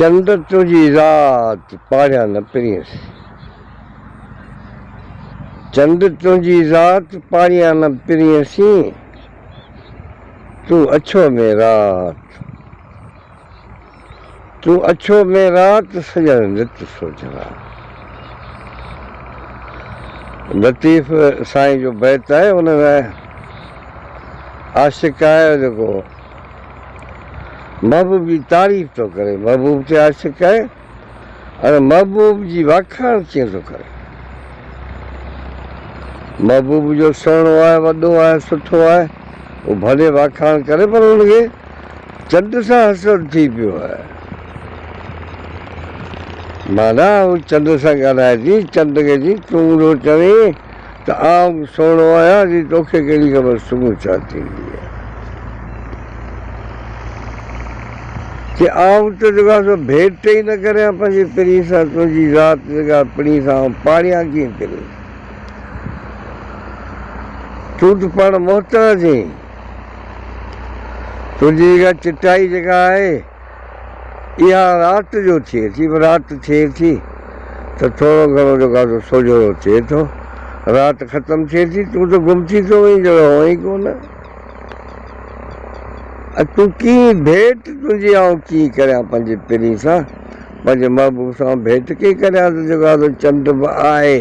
चंद तुझी रात पाड़िया न पिरीस। चंद तुझी रात पाड़िया न पिरीसी, तू अच्छो में रात। तू अच्छो में रात सजन नृत्य सोचरा। लतीफ़ साईं जो बैत है, उनमें आशिक़ है जेको महबूब जी तारीफ़ तो करे, महबूब ते आशिक़ है और महबूब जी वाखाण कीअं थो करे। महबूब जो सुहिणो आहे, वॾो आहे, सुठो आहे, वो भले वाखाण करे, पर उनखे चंड सां हसरत थी पियो आहे। माना हू चंड सां ॻाल्हाए थी, चंड खे थी तूं जो चवे त आउं सुहिणो आहियां, जी तोखे कहिड़ी ख़बर सुम्हूं छा थींदी आहे। कि आउं त जेको आहे सो भेट ई न करियां पंहिंजे पिरी सां, तुंहिंजी राति जेका पिड़ी सां पाड़ियां कीअं पिरी। तूं त पाण मोहताज आहीं। तुंहिंजी जेका चिटाई जेका आहे इहा राति जो थिए थी, राति थिए थी त थोरो घणो जेको आहे सो सोझो थिए थो, राति ख़तमु थिए थी, तूं त गुम थी थो वहीं, जहिड़ो हो ई कोन। तूं कीअं भेट तुंहिंजी आउं कीअं करियां पंहिंजे पिरी सां, पंहिंजे महबूब सां भेट कीअं करियां त जेको आहे चंड बि आहे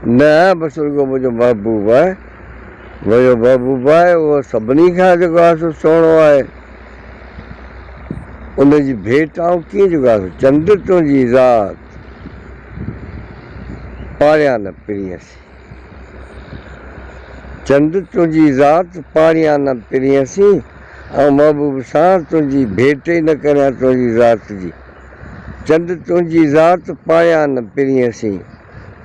न, बसि रुॻो मुंहिंजो महबूब आहे। मुंहिंजो महबूब आहे, उहो सभिनी खां जेको आहे सो सुहिणो आहे। उनजी भेट आउं कीअं जेको आहे चंड तुंहिंजी राति पाड़ियां न पिरीसी। चंड तुंहिंजी राति पाड़ियां न पिरीसी, ऐं महबूब सां तुंहिंजी भेट ई न करियां तुंहिंजी राति जी। चंड तुंहिंजी राति पाड़ियां न पिरीसी,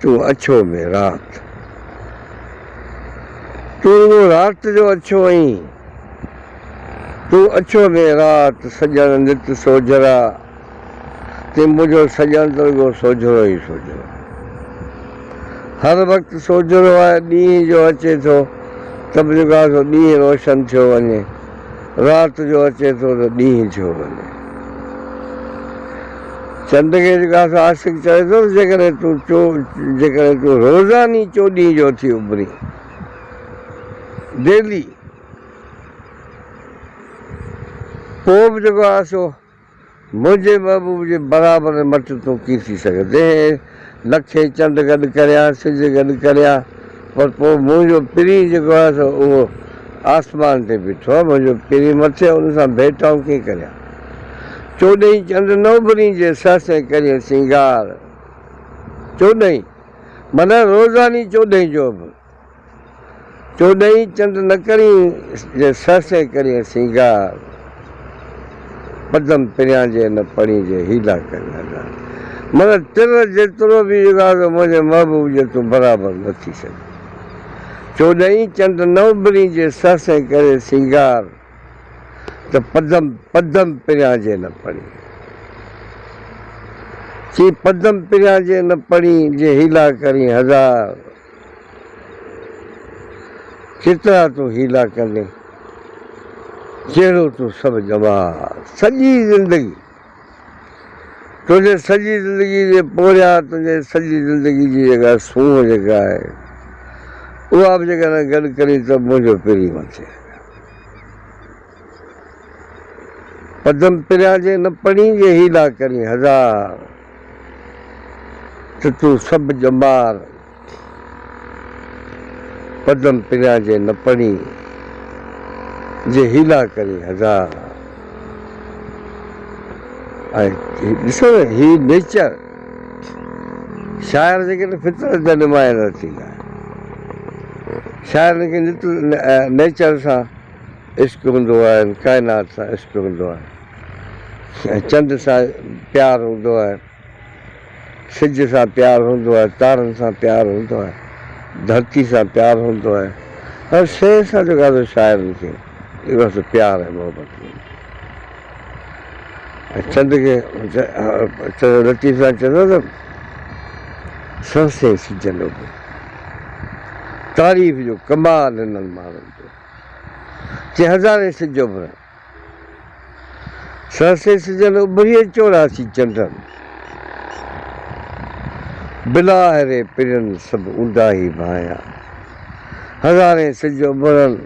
तूं अच्छो में राति। तूं राति जो अच्छो आहीं, तूं अच्छो में राति सजण नृत्य सोझरा। ते मुंहिंजो सजण त रुॻो सोझरो ई सोझरो, हर वक़्तु सोझरो आहे। ॾींहं जो अचे थो त बि जेको आहे सो ॾींहुं रोशन थियो वञे, राति जो अचे थो त ॾींहुं थियो वञे। चंड खे जेको आहे सो आशिक़ चवे थो त जेकॾहिं तूं रोज़ानी चोॾहीं जो थी उभरी, डेली, पोइ बि जेको आहे सो मुंहिंजे महबूब जे बराबरि मट तूं कीअं थी सघे। लखे चंड गॾु करियां, सिज गॾु करियां, पर पोइ मुंहिंजो पिरी जेको आहे सो उहो आसमान ते बीठो आहे, मुंहिंजो पिरी मथे, उन सां भेट आउं कीअं करियां। चोॾहीं चंड न उभरी जे ससे करिए सिंगार। चोॾहीं माना रोज़ानी चोॾहीं जो बि, चोॾहीं चंड न करी जे ससे करिए सिंगार। पदम पिरियां जे न पड़ी जे हीला करियां। माना तिर जेतिरो बि जेको आहे मुंहिंजे महबूब जे तूं बराबरि न थी सघे। चोॾहीं चंड न उभरी जे ससे करे सिंगार, त पदम पिरियां जे न पड़ी। चई पदम पिरियां जे न पड़ी जे हीला करी हज़ार। केतिरा तूं हीला कंदे, जहिड़ो तूं सभु जवाब। सॼी ज़िंदगी तुंहिंजे सॼी ज़िंदगी जे पोरियां, तुंहिंजे सॼी ज़िंदगी जी जेका सूंहं जेका आहे उहा बि जेकॾहिं गॾु करी त मुंहिंजो पिरी मथे। पदम पिरियां जे न पड़ी जे हीला करी हज़ार, त तूं सभु ॼमार। पदम पिरियां जे न पड़ी जे हीला करी हज़ार। ऐं ॾिसो न, ही नेचर, शाइर जेके फितरत जा नुमाइंदा थींदा आहिनि। शाइरनि खे नेचर सां इश्क़ु हूंदो आहे, काइनात सां इश्क़ु हूंदो आहे, चंड सां प्यारु हूंदो आहे, सिज सां प्यारु हूंदो आहे, तारनि सां प्यारु हूंदो आहे, धरती सां प्यारु हूंदो आहे। हर शइ सां जेको आहे शाइरनि खे जेको आहे प्यारु ऐं मोहबत हूंदी। चंड खे लतीफ़ सां चवंदो त ससे सिजन उभरी, तारीफ़ जो कमाल हिननि माण्हुनि जो। चए हज़ारे सिज उभरनि, सहसे सिजन उभरिए 84 चंडन बिलाहरे पिरन सब ऊंडा ही भाया हज़ारे सिज उभरन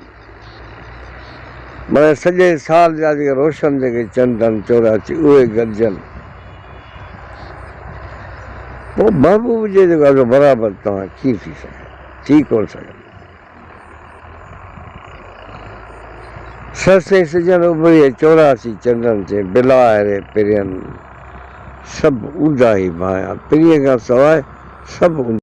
माना सॼे साल जा जेके रोशन जेके चंडन 84 उहे गॾिजनि पोइ महबूब जे जेको आहे बराबरि तव्हां कीअं थी सघे थी कोन सघे सहसे सिजन उभरिए 84 चंडन जे बिलाहरे पिरन सभु ऊंडा ई भाया पिरीअ खां सवाइ सभु